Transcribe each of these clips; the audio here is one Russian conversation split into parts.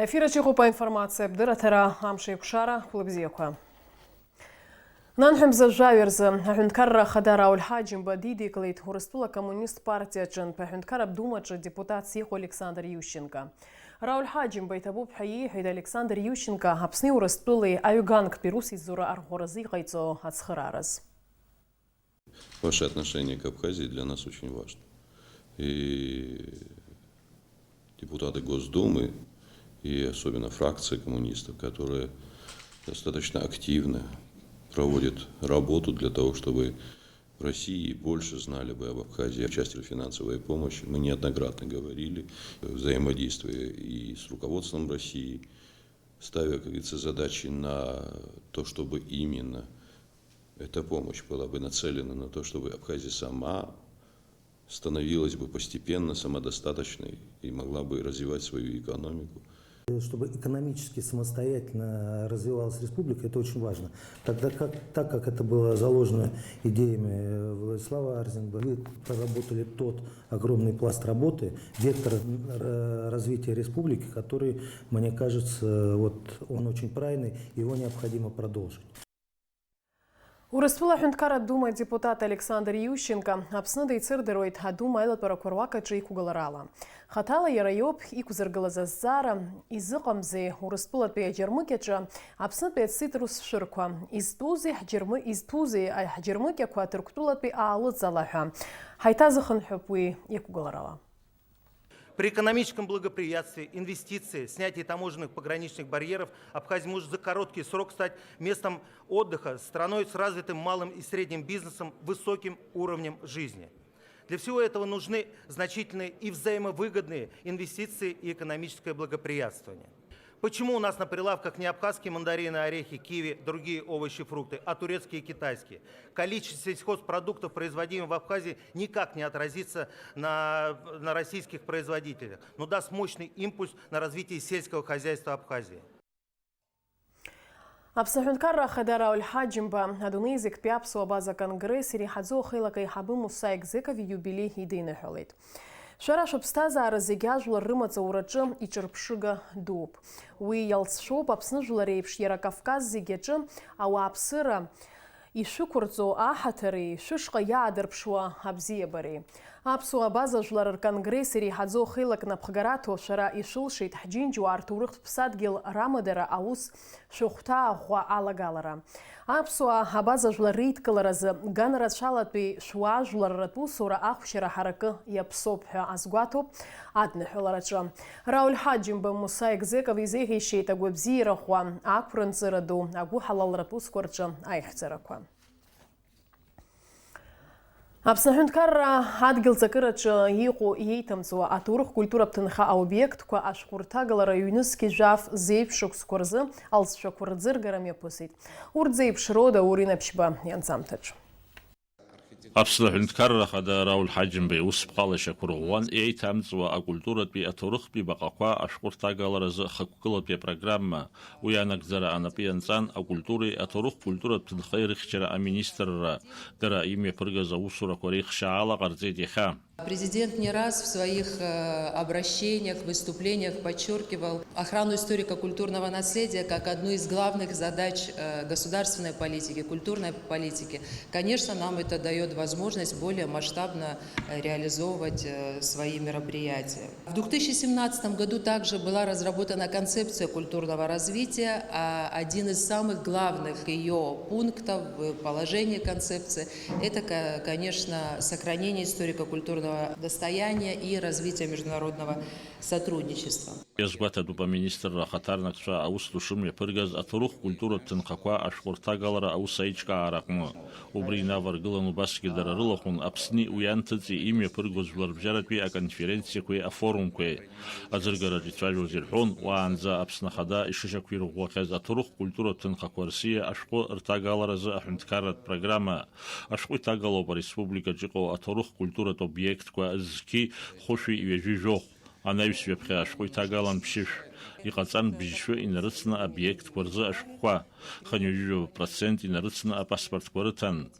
Ефіраची група інформації бдиратера амши кшара хлебзіяква. Нанхем жавірз гюнткарра хадара ульхаджим бадиди клейт Урыстула коммунист партия чын пахюнткара бдумачы депутат Сиху Александр Ющенко. Рауль Хаджим байтабу бхаи Александр Ющенко апсны Урыстулы аюганг пирус изура архоразы гайцо ацхарараз. Ваше отношение к Абхазии для нас очень важно. И депутаты Госдумы, и особенно фракция коммунистов, которая достаточно активно проводит работу для того, чтобы в России больше знали бы об Абхазии. В части финансовой помощи мы неоднократно говорили взаимодействие и с руководством России, ставя, как говорится, задачи на то, чтобы именно эта помощь была бы нацелена на то, чтобы Абхазия сама становилась бы постепенно самодостаточной и могла бы развивать свою экономику. Чтобы экономически самостоятельно развивалась республика, это очень важно. Так как это было заложено идеями Владислава Арзинга, вы проработали тот огромный пласт работы, вектор развития республики, который, мне кажется, он очень правильный, его необходимо продолжить. Урыстула хюнткара дума депутат Александр Ющенко апсны цирдероид дума айлат паракурвака чайку галарала. Хатала ярайоп икузыргалазазара изыкамзе Урыстула пеяджермыкеча апсны пеяцитрус ширква. Изтузи хаджермыкеква тырктула пе аалыт залаха. Хайтазыхын хюпуи ику галарала. При экономическом благоприятствии, инвестиции, снятии таможенных пограничных барьеров Абхазия может за короткий срок стать местом отдыха, страной с развитым малым и средним бизнесом, высоким уровнем жизни. Для всего этого нужны значительные и взаимовыгодные инвестиции и экономическое благоприятствование. Почему у нас на прилавках не абхазские мандарины, орехи, киви, другие овощи, фрукты, а турецкие и китайские? Количество сельхозпродуктов, производимых в Абхазии, никак не отразится на российских производителях, но даст мощный импульс на развитие сельского хозяйства Абхазии. Апсахюнткарра хадара ульхаджимба адунейзик пиапсуа база конгресс рихадзо хилакай хабыму сайгзекови юбилей идейны хёлейт. Шараш обстазаара зегьы ажәлар рымаҵ аураҿы иҿырԥшыга дууп. Уи иалҵшоуп Аԥсны жәлар еиԥш иара Кавказ зегьы аҿы ауааԥсыра ишәықәырҵо аҳаҭареи шәышҟа иаадырԥшуа абзиабареи. Аԥсуа база жәлар рконгресс иреиҳаӡоу хеилак напхгараҭо шәара ишәылшеит ҳџьынџьуаа рҭоурыхтә ԥсадгьыл рамадара аус шәыхәҭаа ӷәӷәа алагалара. Аԥсуа абаза жәлар реидкыларазы ганрацәалатәи шәуаажәларратә усура ахәшьара ҳаракы иаԥсоуп ҳәа азгәаҭоуп адныҳәалараҿы. Рауль Хаджимба Муса Екзеков изеиӷьишьеит агәабзиара ӷәӷәа, ақәра-нҵыра ду, агәыҳалалратә усқәа рҿы аихьӡарақәа. Аԥсны аҳәынҭқарра адгьылҵакыраҿы иҟоу иеиҭамҵуа аҭоурых культуратә ҭынха аобиектқәа ашәҟәырҭагалара ҩнызқь жәаф зеиԥш шықәсқәа рзы алҵшәақәа рӡыргара мҩаԥысит. Урҭ зеиԥшроу Даурина Ԥшьба ианҵамҭаҿ. Аԥсны аҳәынҭқарра хада Рауль Хаџьымба иус ԥҟалашьақәа рӷәӷәан иеиҭамҵуа акультуратәи аҭоурыхтәи баҟақәа ашәҟәырҭагаларазы хықәгылатәи апрограмма уи анагӡара анапы ианҵан акультуреи аҭоурых культуратә ҭынхеи рыхьчара аминистрра дара имҩаԥыргаз аусурақәа реихшьаала ҟарҵеит иахьа. Президент не раз в своих обращениях, выступлениях подчеркивал охрану историко-культурного наследия как одну из главных задач государственной политики, культурной политики. Конечно, нам это дает возможность более масштабно реализовывать свои мероприятия. В 2017 году также была разработана концепция культурного развития, а один из самых главных ее пунктов, положения концепции, это, конечно, сохранение историко-культурного достояния и развития международного сотрудничества. Иазгәаҭатәуп аминистрра ахаҭарнакцәа аус ду шымҩаԥыргаз аҭоурых культуратә ҭынхақәа ашәҟәырҭагалара аус аиҿкаара аҟны. Убри инаваргылан убасгьы дара рылахәын Аԥсни уи анҭыҵи имҩаԥыргоз жәларбжьаратәи аконференциақәеи афорумқәеи. Аӡыргараҿ ицәажәоз ирҳәон, уаанӡа Аԥсны Ахада ишышьақәирӷәӷәахьаз аҭоурых культуратә ҭынхақәа рсиа ашәҟәы рҭагаларазы аҳәынҭқарратә программа. Ашәҟәы иҭагалоуп ареспубликаҿы иҟоу аҭоурых культуратә обиектқәа зқьи хәышәи иҩажәижәохә. Анаҩсҩаԥхьа ашәҟәы иҭагалан ԥшьышә. Иҟаҵан бжьшәы инарыцны обиектқәа рзы ашәҟәқәа. Хынҩажәижәаба процент инарыцны апаспортқәа рыҭан.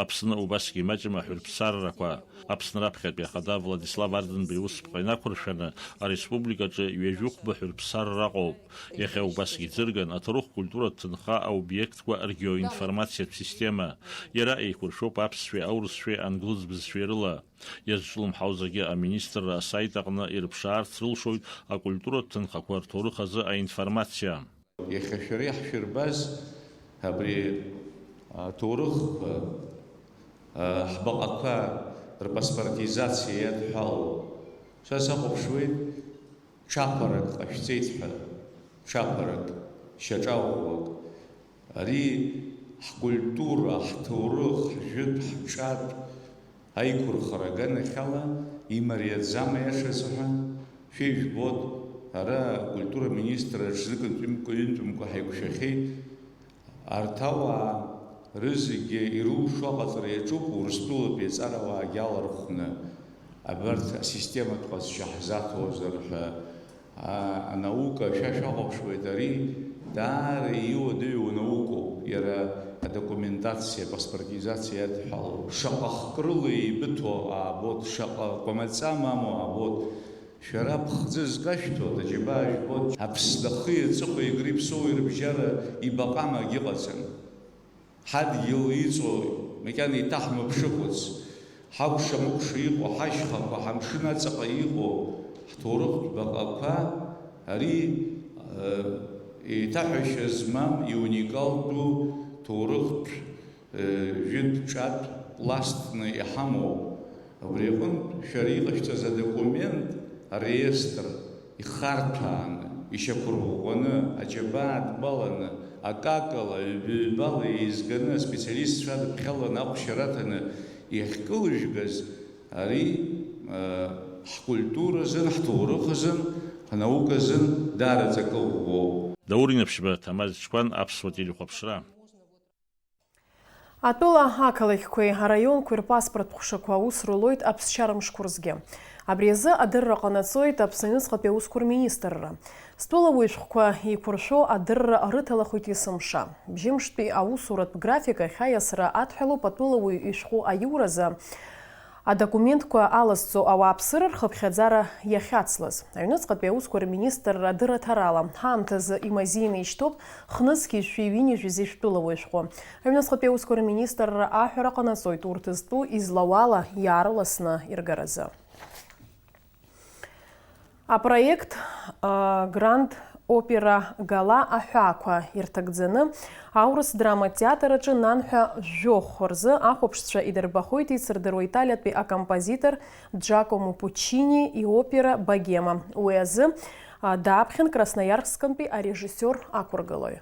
Апсны убасгьы имаҷым аҳәырԥсаррақәа Аԥсны раԥхьатәи ахада Владислав Ардынбеи иусԥҟа инақәыршәаны ареспубликаҿы ҩажәихәба ҳәырԥсарра ыҟоуп. Иахьа убасгьы иӡырган аҭоурых культуратә ҭынха аобиектқәа ргеоинформациатә система. Иара еиқәыршәоуп аԥсшәеи аурысшәеи англызбызшәеи рыла. Иазҿлымҳау зегьы аминистрра асайт аҟны ирԥшаарц рылшоит акультуратә ҭынхақәа рҭоурых азы аинформациа. Иахьа шәара иаҳшәырбаз абри аҭоурых ҳбаҟақәа рпаспортизациа иадҳәало. Са сахәаԥшуеит ҽаԥарак ҟашәҵеит ҳәа, ҽаԥарак, шьаҿа-ӷәӷәак. Ари ҳкультура, ҳҭоурых, ҳжәытә, ҳҿатә аиқәырхара аганахьала имариаӡам аиашаз ҳәа шәижәбот. Ара акультура министр ҽзыкынтәымкәа ҳаиқәшәахьеит. Арҭ ауаа рызегьы ирылшо аҟаҵара иаҿуп Урыстәылатәи аҵарауаагьы алархәны абарҭ асистематә ҟазшьа ҳзаҭозар ҳәа анаука шәа шәаҟәаԥшуеит. Ари даара иуадаҩу наукоуп. Иара адокументациа, апаспортизациа иадҳәало. Шаҟа хкрыла еибыҭо аабот, шаҟа кәамаҵа мамоу аабот. Шәара ԥхӡы зкашәҭо аџьабаа жәбот. Аԥсны ахи аҵыхәа егри ԥсоуи рыбжьара ибаҟама агьыҟаӡам. Ҳадгьыл иҵоу макьана иҭаҳмыԥшықәыц. Ҳакәша-мыкәша иҟоу, ҳашьхақәа, ҳамшын аҵаҟа иҟоу ҳҭоурыхтә баҟақәа ари еиҭаҳәашьа змам иуникалтәу ҭоурыхтә жәытә ҿатә пластны иҳамоуп. Абри аҟнытә шәара иҟашәҵаз адокумент ареестр ихарҭәааны, ишьақәырӷәӷәаны, аџьабаа ҭбаланы, акакала, ҩбала еизганы, аспециалистцәа дыԥхьаланы, аҟәшьараҭаны иахькылыжәгаз ари ҳкультуразын, ҳҭоурыхазын, ҳнауказын даараӡа кылӷәӷәоуп. Даур инаԥшьба Ҭамаз Ҷкәан, аԥсуа телехәаԥшра. Атәыла ақалақьқәеи араионқәеи рпаспорт ҟәшақәа аус рулоит аԥсшьарамшқәа рзгьы. Абри азы адырра ҟанаҵоит Аԥсны Аҩныҵҟатәи аусқәа рминистрра. Стәылауаҩ шәҟәқәа еиқәыршәо адырра рыҭалахоит есымша. Бжьымштәи аусуратә график ахьаиасра адҳәалоуп атәылауаҩ ишәҟәы аиуразы адокументқәа алазҵо ауааԥсыра рхыԥхьаӡара иахьацлаз. Аҩныҵҟатәи аусқәа рминистрра адырраҭарала ҳаамҭазы имазеины ишьҭоуп хнысгьы шәиҩынҩажәи шәтәылауаҩ шәҟәы. Аҩныҵҟатәи аусқәа рминистрра аҳәара ҟанаҵоит урҭ зтәу излауала иаарласны иргаразы. Апроект Гранд Опера Гала аҳәаақәа ирҭагӡаны аурыс драматеатраҿы нанҳәа жәохә рзы ахәаԥшцәа идырбахоит еицырдыруа италиатәи акомпозитор Джакомо Пучини иопера Богема. Уи азы даԥхьан Красноярскантәи арежиссиор ақәыргылаҩ.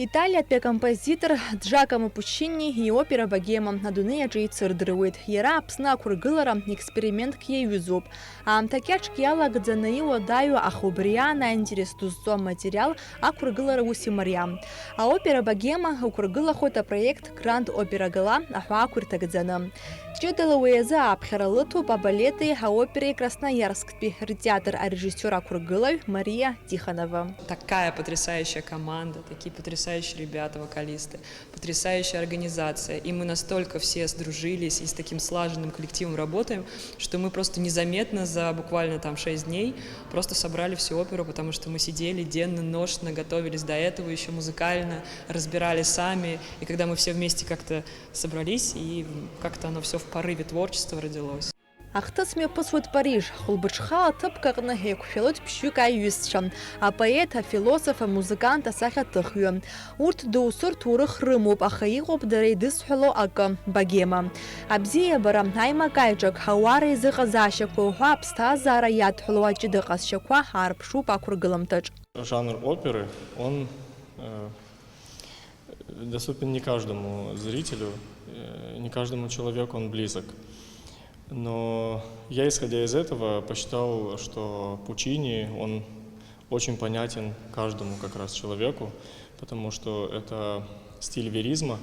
Италиатәи акомпозитор Джакомо Пучини иопера Богема адунеи аҿы еицырдыруеит. Иара Аԥсны ақәыргылара експериментк иаҩызоуп. Аамҭа кьаҿк иалагӡаны иуадаҩу, аха убри аан аинтерес ду зҵо аматериал ақәыргылара ус имариам. Аопера Богема ықәыргылахоит апроект Гранд Опера Гала аҳәаақәа ирҭагӡаны. Ҷыдала уи азы ааԥхьара лыҭоуп абалети, аопереи Красноярсктәи ртеатр арежиссиор ақәыргылаҩ Мария Тихонова. Такая потрясающая команда, такие потрясающие ребята, вокалисты, потрясающая организация. И мы настолько все сдружились и с таким слаженным коллективом работаем, что мы просто незаметно за буквально там 6 дней просто собрали всю оперу, потому что мы сидели денно-ношно, готовились до этого еще музыкально, разбирали сами. И когда мы все вместе как-то собрались, и как-то оно все в порыве творчества родилось. Ахҭыс мҩаԥысуеит Париж, хәылбыҽхала ҭыԥк аҟны еиқәшәалоит ԥшьҩык аиҩызцәа, апоет, афилософ, амузыкант, асахьаҭыхҩы. Урҭ доусы рҭоурых рымоуп, аха иҟоуп дара идызҳәало акы, Богема. Абзиабара, аимакаиҿак, ауаа реизыҟазаашьақәа уҳәа аԥсҭазаара иадҳәало аҷыда ҟазшьақәа аарԥшуп ақәыргыламҭаҿ. Жанр оперы, он доступен не каждому зрителю, не каждому человеку он близок. Но я, исходя из этого, посчитал, что Пучини, он очень понятен каждому как раз человеку, потому что это стиль веризма,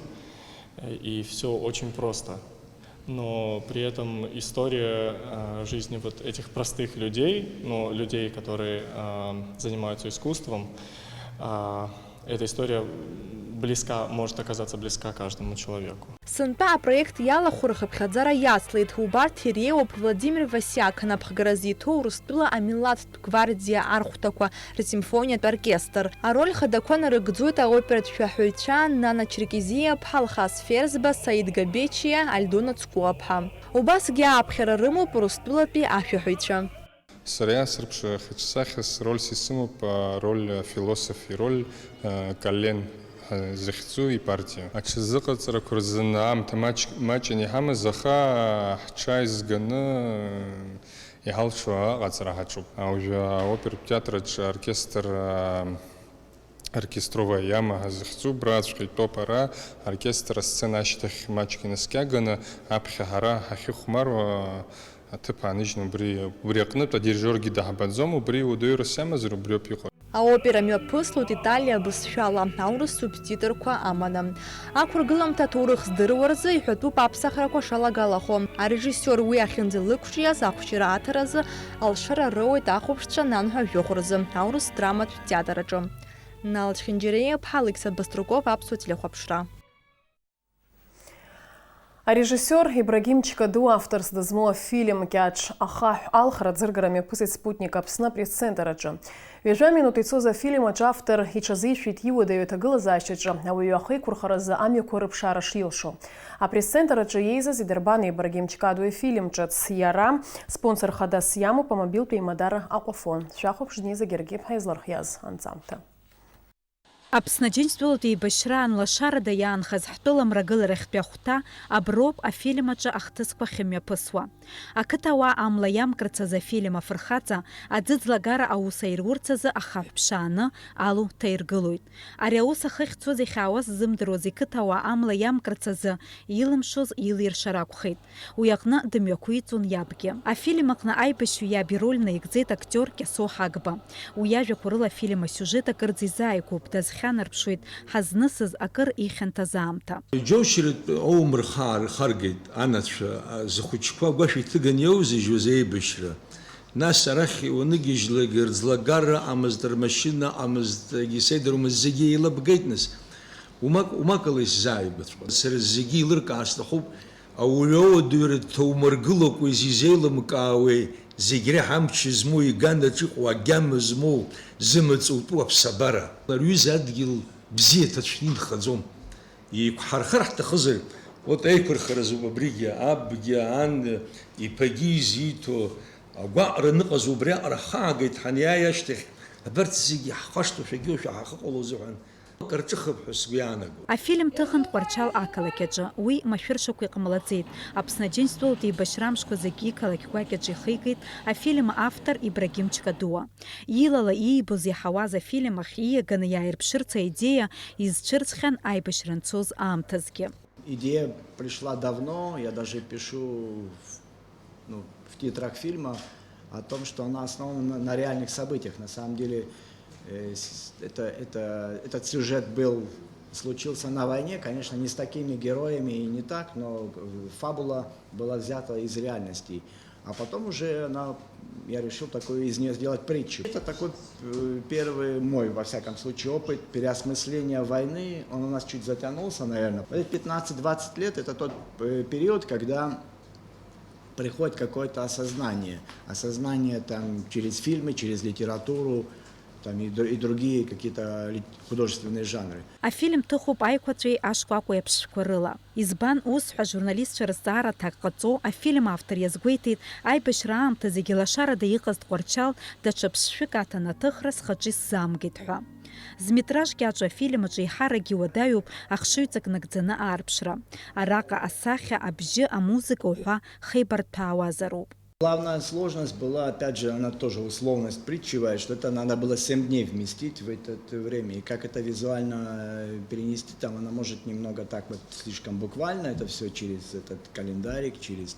и все очень просто. но при этом история жизни вот этих простых людей, ну, людей, которые занимаются искусством, эта история может оказаться близка каждому человеку. Сынтәа апроект иалахәыр хыԥхьаӡара иацлеит. Убарҭ иреиуоуп Владимир Васиак, напхгара зиҭоу Урыстәыла амилаҭтә гвардиа архәҭақәа рсимфониатә оркестр. Ароль хадақәа нарыгӡоит аоператә шәаҳәаҩцәа Нана Черкезиа-ԥҳа, Алхас Ферзба, Саид Габечиа, Альдона Цкуа-ԥҳа. Убасгьы ааԥхьара рымоуп Урыстәылатәи ашәаҳәаҩцәа. Сара срыԥшра хыҿсахьас рольс исымоуп роль философ и роль кален захьӡу ипартиа. Аҽазыҟаҵарақәа рзын аамҭа маҷын иҳамаз, аха ҳҽааизганы иҳалшо аҟаҵара ҳаҿуп. Уажәы аопертә театраҿ оркестровая яма захьӡу браҵәҟьа итәоуп ара, оркестр асцена ашьҭахь маҷк инаскьаганы аԥхьа ҳара ҳахьыхәмаруа аҭыԥ ааныжьны убри аҟнытә адирижиоргьы даҳбаӡом, убри уадаҩрас иамазар убриоуп иҟоу. Аопера мҩаԥыслоит Италиа абызшәала, аурыс субтитрқәа аманы. Ақәыргыламҭа аҭоурых здыруа рзы иҳәатәуп аԥсахрақәа шалагалахо. Арежиссиор уи ахьынӡалықәҿиаз ахәшьара аҭаразы алшара роуеит ахәаԥшцәа нанҳәа жәохә рзы, аурыс драматә театраҿы. Нал Чхинџьереиа-ԥҳа, Александр Баструков, Аԥсуа телехәаԥшра. Арежиссер Ибрагим Чикаду авторс дызмоу афильм Кьаҿ ахаҳә алхра ӡыргара мҩаԥысит Спутник Аԥсны апресс-центр аҿы. Ҩажәа минуҭ ицоз афильм аҿы автор иҽазишәит иуадаҩу аҭагылазаашьаҿы ауаҩы ахеиқәырхаразы амҩақәа рыԥшаара шилшо. Апресс-центр аҿы иеизаз идырбан Ибрагим Чикаду афильм ҿыц. Иара спонсор хадас иамоуп амобилтә еимадара Аҟәафон. Шәахәаԥш Дениза Гергиԥҳа излархиаз анҵамҭа. Аԥсны Аџьынџьтәылатәи еибашьра анлашарада иаанхаз ҳтәыла мрагыларахьтәи ахәҭа аброуп афильм аҿы ахҭысқәа ахьымҩаԥысуа. Ақыҭауаа амла иамкырц азы афильм афырхаҵа аӡыӡлагара аус аирурц азы ахаҳә ԥшааны алу ҭаиргылоит. Ари аус ахыхьцоз иахьаауаз ззымдыруаз иқыҭауаа амла иамкырц азы илымшоз илиршар акәхеит. Уи аҟны дымҩақәиҵон иабгьы. Афильм аҟны аибашьҩы иаб ироль наигӡеит актиор Кьасоу Ҳагба. Уи иажәақәа рыла афильм асиужет акырӡа изааигәоуп, дазхьанарԥшуеит ҳазнысыз акыр ихьанҭаз аамҭа. Џьоушьартә оумр харгеит анацәа зхәыҷқәа агәашә иҭыган иаузыжьуаз еибашьра. Нас арахь уаныгьежьлак рӡлагара аҟамызт, рмашьына аҟамызт, исеидарымызт, зегьы еилабгеит нас. Умакала исзааигәаҵәҟьа. Сара зегьы еилыркаар сҭахуп, ауаҩы ауадаҩра дҭаумыргылақәои изизеилымкаауеи, зегь реиҳа амч змоу, иган аҿыҟоу, агьама змоу, зымаҵутәу аԥсабара. Рҩыза адгьыл бзиа ҭацәны инхаӡом. Еиқәҳархар ҳҭахызар, еиқәырхаразоуп абригьы, абгьы, ан, иԥагьы изиҭо, агәаҟра ныҟаз убри аҟара ҳаагеит ҳаниааи ашьҭахь, абарҭ зегьы ҳхашҭуашәагьы ҳахыҟало азыҳәан. Карҿыхып ҳәа сгәы иаанагоит. Афильм ҭыхын Тҟәарчал ақалақь аҿы. Уи машәыршақә иҟамлаӡеит. Аԥсны Аџьынџьтәылатәи еибашьра мшқәа зегьы иқалақь гәакьаҿ ихигеит афильм автор Ибрагим Чикадуа. Илала иибоз иаҳауаз афильм ахь ииаганы иааирԥшырц аидеиа изцәырҵхьан аибашьра анцоз аамҭазгьы. Идея пришла давно, я даже пишу в титрах фильма о том, что она основана на реальных событиях. На самом деле этот сюжет случился на войне, конечно, не с такими героями и не так, но фабула была взята из реальности. А потом уже я решил из нее сделать притчу. Это такой первый мой, во всяком случае, опыт переосмысления войны. Он у нас чуть затянулся, наверное. 15-20 лет – это тот период, когда приходит какое-то осознание. Осознание через фильмы, через литературу, и другие какие-то художественные жанры. Афильм ҭыхуп аиқәаҵәеи ашкәакәа еиԥшқәа рыла. Избан ус ҳәа журналистцәа рызҵаара аҭак ҟаҵо афильм автор иазгәеиҭеит аибашьра аамҭа зегьы лашарада иҟаз Тҟәарчал даҽа ԥсшәык аҭанаҭыхра схаҿы исзаамгеит ҳәа. Зметраж Кьаҿ афильм аҿы еиҳарак иуадаҩуп ахшыҩҵак нагӡаны аарԥшра. Араҟа асахьа, абжьы, амузыка уҳәа хеибарҭәаауазароуп. Главная сложность была, опять же, она тоже условность притчевая, что это надо было 7 дней вместить в это время. И как это визуально перенести, она может немного так слишком буквально, это все через этот календарик, через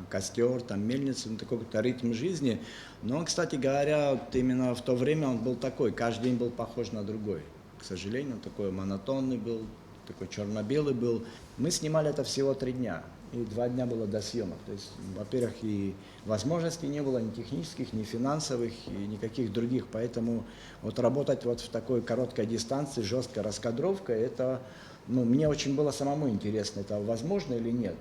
костер, мельницу, такой-то ритм жизни. Но, кстати говоря, именно в то время он был такой, каждый день был похож на другой. К сожалению, такой монотонный был, такой черно-белый был. Мы снимали это всего 3 дня. и 2 дня было до съемок. То есть, во-первых, и возможностей не было, ни технических, ни финансовых, и никаких других. Поэтому вот работать вот в такой короткой дистанции, жесткой раскадровкой, это, мне очень было самому интересно, это возможно или нет.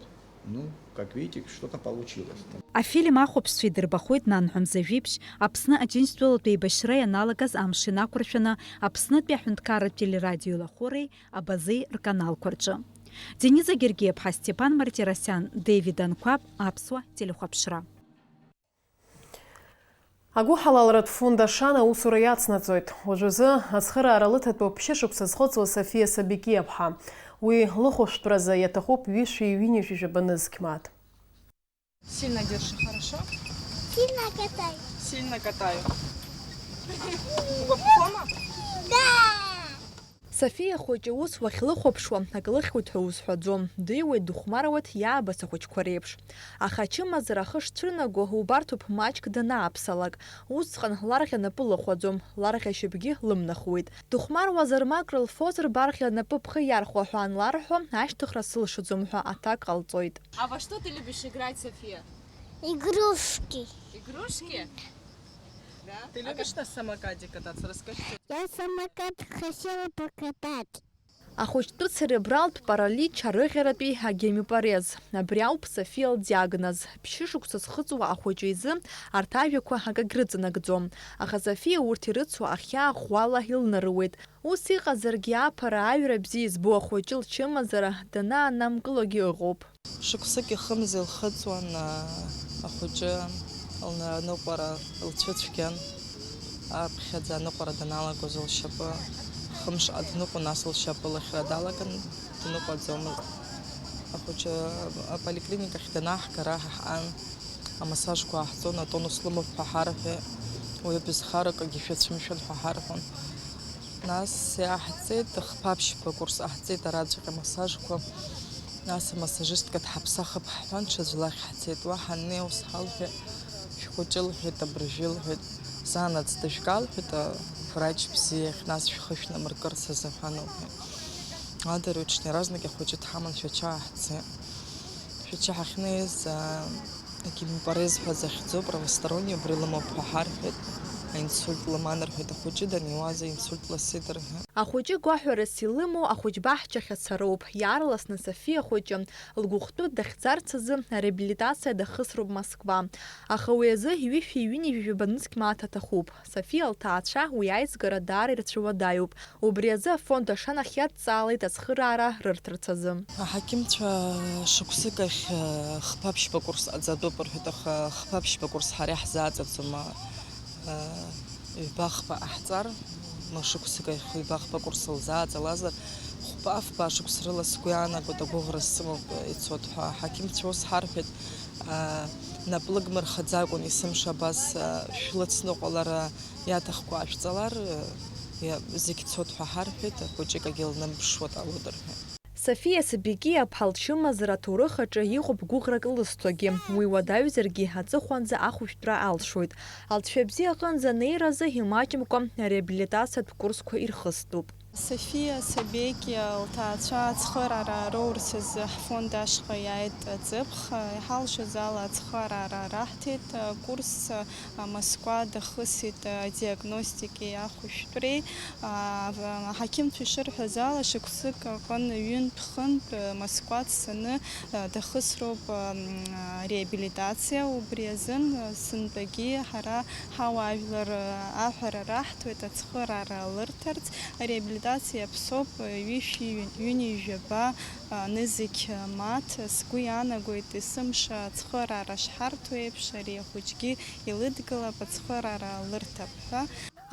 Как видите, что-то получилось. Афилим ахәаԥсцәа идырбахоит нанҳәа Мзавиԥшь, Аԥсны Аџьынџьтәылатәи еибашьра ианалагаз амш инақәыршәаны Аԥснытәи аҳәынҭқарратә телерадиоилахәыреи абазеи рканалқәа рҿы. Дениза Гергиеԥҳа, Степан Мартиросиан, Дэвид Анқәаб, Аԥсуа телехәаԥшра. Агәыҳалалратә фонд Ашана аусура иацнаҵоит. Уажәазы ацхыраара лыҭатәоуп ԥшьышықәса зхыҵуа Софиа Сабикиаԥҳа. Уи лыхәышәтәразы иаҭахуп ҩышәи банызқь мааҭ. Сильно держи, хорошо? Сильно катай. Сильно катаю. Гопфома? Да! София хәыҷы ус уахьлыхәаԥшуа ак лыхьуеит ҳәа узҳәаӡом, дыҩуеит дыхәмаруеит иаабац ахәыҷқәа реиԥш. Аха ачымазара ахы шцәырнаго убарҭоуп маҷк данааԥсалак. Усҟан ларӷьа напы лыхәаӡом, ларӷьа ашьапгьы лымнахуеит. Дыхәмаруазар ма акрылфозар барӷьа напы бхы иархәа ҳәа анларҳәо, ашьҭыхра сылшаӡом ҳәа аҭак ҟалҵоит. А во что ты любишь играть, София? Игрушки. Игрушки? Да? Ты любишь на самокате кататься? Расскажи. Я самокат хотела покатать. Ахәыҷтәы церебралтә паралич арыӷьаратәи агемипарез. Абри ауп Софиа лдиагноз. Ԥшьышықәса зхыҵуа ахәыҷы изы арҭ ажәақәа акагь рыҵанакӡом. Аха Софиа урҭ ирыцу ахьаа ӷәӷәала илнарыуеит. Ус иҟазаргьы аԥара аҩра бзиа избо ахәыҷы лчымазара данаанамкылогьы ыҟоуп. Шықәсык ихымзи илхыҵуан ахәыҷы лныҟәара лцәыцәгьан. Аԥхьаӡа аныҟәара даналагоз лшьапы хымшҟа дныҟәо, нас лшьапы лыхьра далаган дныҟәаӡомызт. Ахәыҷы аполиклиникахь данааҳгара ҳаҳан, амассажқәа ааҳҵон, атонус лымоуп ҳәа ҳарҳәеит, уи бызхаракгьы шәацәымшәан ҳәа ҳарҳәон. Нас иааҳҵеит хԥа-ԥшьба курс ааҳҵеит араӡәҟьа амассажқәа. Нас амассажистка дҳаԥсахып ҳҳәан, ҽаӡә лахь ҳцеит. Уа ҳаннеи ус ҳалҳәеит, шәхәыҷы лҳәеит, абыржәы лҳәеит, заанаҵ дышәга лҳәеит, врач бзиахь, нас шәхы шәнамыркырц азыҳәан лҳәеит. Адырҩаҽны иаразнак ахәыҷы дҳаман шәача ааҳцеит. Шәача ҳахьнеиз агемипарез ҳәа захьӡу правосторонниа убри лымоуп ҳәа ҳарҳәеит. Аинсульт лыман рҳәеит, ахәыҷы даниуаз аинсульт ласит рҳәеит. Ахәыҷы гәаҳәарас илымоу ахәыҷба ҳҷахь ацароуп. Иаарласны Софиа хәыҷы лгәыхәтәы дахьӡарц азы ареабилитациа дахысроуп Москва. Аха уи азы ҩышәи банызқь мааҭ аҭахуп. Софиа лҭаацәа уи аизгара даара ирцәуадаҩуп. Убри азы афонд Ашанахь иадҵаалеит ацхыраара рырҭарц азы. Аҳақьымцәа шықәсык ахь хԥа-ԥшьба курс аӡатәуп рҳәеит, аха хԥа-ԥшьба курс ҳара иаҳзааӡаӡом. Ҩба-хԥа ҟаҳҵар, шықәсык ахь ҩба-хԥа курс лзааӡалазар, хәба-фба шықәс рыла сгәы иаанагоит, агәыӷра сымоуп ицоит ҳәа аҳақьымцәа ус ҳарҳәеит. Нап лыгмырхаӡакәан есымша абас шәлыцныҟәалара иаҭахқәа аашәҵалар, зегь цоит ҳәа ҳарҳәеит, ахәыҷыкагьы лнымԥшуа дҟалоит рҳәеит. Софиа Сабикиаԥҳа лчымазара аҭоурых аҿы иҟоуп гәыӷрак лызҭогьы. Уи уадаҩзаргьы аҵыхәанӡа ахәышәтәра алшоит. Алҵшәа бзиа аҟынӡа анеиразы имаҷымкәа ареабилитациатә курсқәа ирхыступ. Софиа Сабикиа лҭаацәа ацхыраара роурц азы ҳфонд ашҟа иааит ҵыԥх. Иҳалшаз ала ацхыраара раҳҭеит. Курс Москва дахысит диагностикеи ахәышәтәреи. Аҳақьымцәа ишырҳәаз ала шықәсык аҟны ҩынтә-хынтә Москва дцаны дахысроуп реабилитациа. Убри азын сынтәагьы ҳара ҳауаажәлар аҳәара раҳҭоит ацхыраара лырҭарц. Реабилитациа ԥсоуп ҩышәи-жәаба нызықь мааҭ. Сгәы иаанагоит есымша ацхыраара шҳарҭо еиԥш ари ахәыҷгьы илыдгылап, ацхыраара лырҭап ҳәа.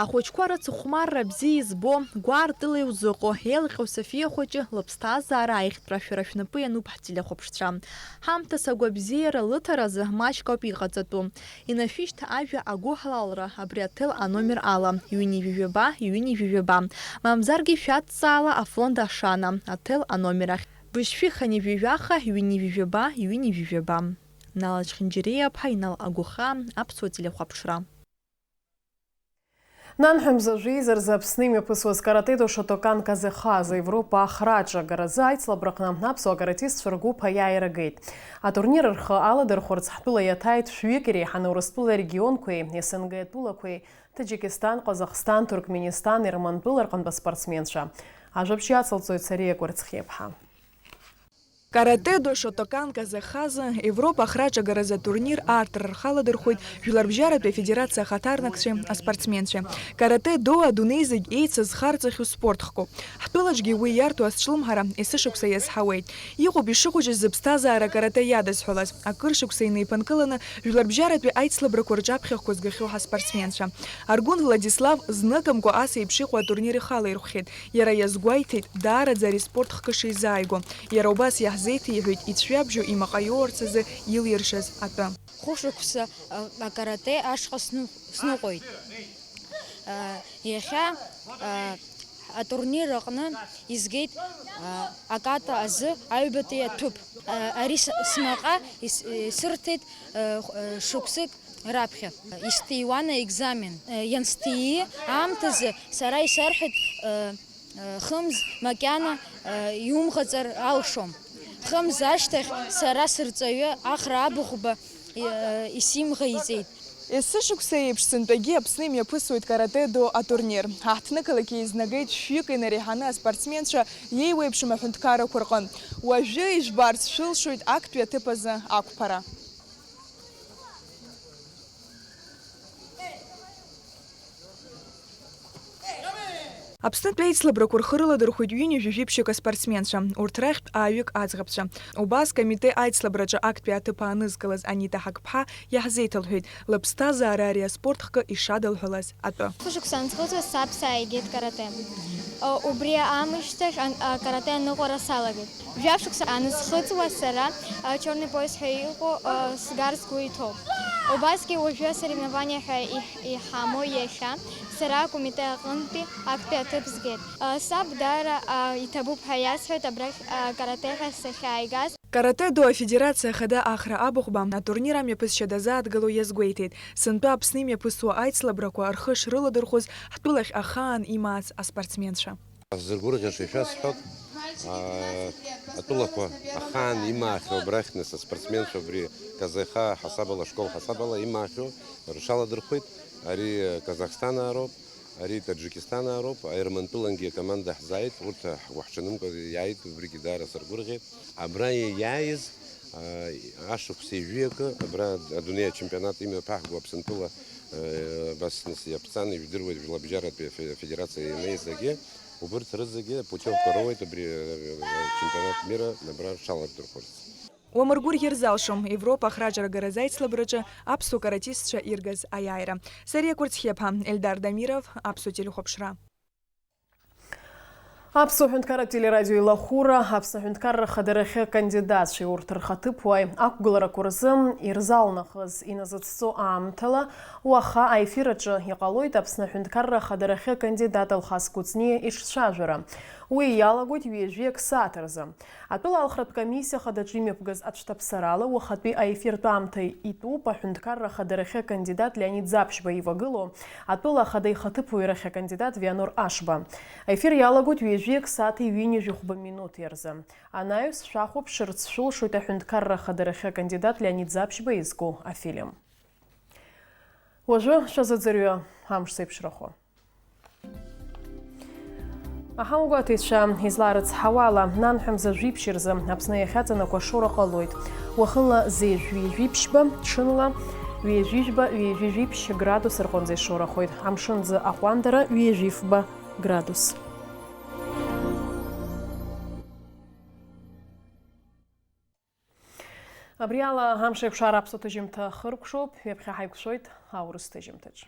Ахәыҷқәа рыцхәмарра бзиа избо, гәаартыла иузыҟо, еилҟьо Софиа хәыҷы лыԥсҭазаара аихтәра шәара шәнапы иануп ҳтелехәаԥшцәа. Ҳамҭас агәабзиара лыҭаразы маҷк ауп иҟаҵатәу. Инашәышьҭ ажәа агәыҳалалра абри аҭел аномер ала ҩынҩажәаба. Мамзаргьы шәадҵаала афонд Ашана аҭел аномер ахь. Бышәшәыханижәижәаха ҩынҩажәаба. Налаџьхьынџьыриаԥҳа, Инал Агәыха, Аԥсуа телехәаԥшра. Нанхымза жизер за псными пысваз каратеду шотокан казеха за Европа ахраджа гаразайт слабракнам напсу каратист шаргу паяйра гейт. А турнир рха аладыр хорцхтула ятайт швикери ханурстула регион куи СНГ тула куи Таджикистан, Казахстан, Туркменистан, Ирманпыл арқанба спортсменша. Ажабши ацалцой цария курцхепха. Каратедо, шотокан, казахаза, Европа храджа гараза турнир артр халадырхуйт Жуларбжарату федерация хатарнакши спортсменши. Каратедо адунейзig эйцаз харцаху спортхку. Хтулачги уи ярту асчлымхара эсышукса язхауейт. Иҟоуп ишыхәыҷыз зыԥсҭазаара карате иадазҳәалаз. Акыршықәса инеиԥынкыланы Жуларбжьаратәи аицлабрақәа рҿаԥхьахқәа згахьоу ҳаспортсменцәа. Аргун Владислав зныкымкәа ас еиԥш иҟоу атурнир ихалаирхәхьеит. Иара иазгәеиҭеит даара ари спортхкы шизааиго. Иара убас Зеиҭеиҳәеит ицәҩабжьо имаҟаиоурц азы илиршаз атәы. Хәышықәса акарате ашҟа сныҟәоит. Иахьа атурнир аҟны изгеит аката азы аҩбатәи аҭәыԥ. Ари смаҟа исырҭеит шықәсык раԥхьа. Исҭиуан аекзамен. Иансҭии аамҭазы сара исарҳәеит хымз макьана иумҟаҵар алшом. Хымз ашьҭахь сара сырҵаҩы Ахра абыӷба исимӷаиҵеит. Есышықәса еиԥш сынтәагьы Аԥсны имҩаԥысуеит каратедо атурнир. Ҳаҳҭнықалақь еизнагеит шәҩык инареиҳаны аспортсменцәа иеиуеиԥшым аҳәынҭқаррақәа рҟынтә. Уажәы ижәбарц шәылшоит актәи аҭыԥ азы ақәԥара. Аԥснытәи аицлабрақәа рхы рыладырхәит ҩынҩажәижәиԥшьык аспортсменцәа, урҭ рахьтә ааҩык аӡӷабцәа. Убас комитет аицлабраҿы актәи аҭыԥ аанызкылаз Анита Ҳақԥҳа иаҳзеиҭалҳәеит лыԥсҭазаара ари аспортхкы ишадылҳәалаз атәы. Хәышықәса анцәыҵуа саԥса ааигеит карате. Убри аамышьҭахь карате аныҟәара салагеит. Жәабшықәса анысхыҵуа сара черный пояс ҳәа иҟоу сгарц сгәы иҭоуп. Убасгьы уажәы асоревнование ҳәа иҳамоу иахьа сара акомитет аҟынтәи актәи аҭыԥ згеит. Саб даара иҭабуп ҳәа иасҳәоит абрахь карате ҳәа сахьааигаз. Каратедо афедерациа хада Ахра абыӷба атурнир амҩаԥысшьа дазааҭгыло иазгәеиҭеит. Сынтәа Аԥсны имҩаԥысуа аицлабрақәа рхы шрыладырхәыз ҳтәылахь ахаан имаац аспортсменцәа. Зыргәырӷьаша ишәасҳәот, атәылақәа ахаан имаахьоу абрахь нас аспортсменцәа абри Казеха ҳасабала, школ ҳасабала имаахьоу ршаладырхәит. Ари Казахстанаароуп, ари Таджикистанаароуп, Аерманпылангьы акоманда ҳзааит, урҭ уаҳҽанымкәа иааит, убригьы даара сыргәырӷьеит. Абра иааиз ашықәса ижәҩакы, абра адунеи ачемпионат имҩаԥаҳго Аԥсынтәыла абас нас иаԥҵан ижәдыруеит Жуларбжьаратәи афедерациа ианеизагьы, убырҭ рызегьы путевка роуеит абри чемпионат мира абра ршаладырхәырц. Уамыргәырӷьар залшом Европа ахраџьара гараза аицлабраҿы аԥсуа каратистцәа иргаз аиааира. Сариа Курцхиаԥа, Эльдар Дамиров, Аԥсуа телехәаԥшра. Аԥсуа ҳәынҭқарратә телерадио илахәыра, Аԥсны аҳәынҭқарра ахадарахьы акандидатцәа урҭ рхаҭыԥуаҩ ақәгыларақәа рзы ирзалнахыз иназыцҵо аамҭала уаха аефир аҿы иҟалоит Аԥсны аҳәынҭқарра ахадарахьы акандидат Алхас Кәыҵниа иҿцәажәара. Уи иалагоит ҩажәиак сааҭ рзы. Атәыла алхратә комиссиа хадаҿы имҩаԥгаз аҿҭаԥсарала уахатәи аефиртә аамҭа итәуп аҳәынҭқарра ахадарахьы акандидат Леонид Ӡаԥшьба ивагылоу атәыла ахада ихаҭыԥуаҩрахь акандидат Вианор Ашба. Аефир иалагоит ҩажәиак сааҭи ҩынҩажәи минуҭи рзы. Анаҩс шәахәаԥшырц шәылшоит аҳәынҭқарра ахадарахьы акандидат Леонид Ӡаԥшьба изку афильм. Уажәы шәазыӡырҩы амш сеиԥшрахо. Аҳаугәаҭеицәа изларыцҳауа ала нанҳәамза жәиԥшьи рзы Аԥсны иахьаҵанакуа ашоура ҟалоит. Уахынла зеижә-ҩажәиԥшьба, ҽынла ҩажәижәба-ҩажәижәиԥшь градус рҟынӡа ишоурахоит. Амшынӡа аҟәандара ҩажәифба градус. Абри ала амш еиқәшара аԥсуа ҭыжьымҭа хыркәшоуп, ҩаԥхьа ҳаиқәшоит аурыс ҭыжьымҭаҿ.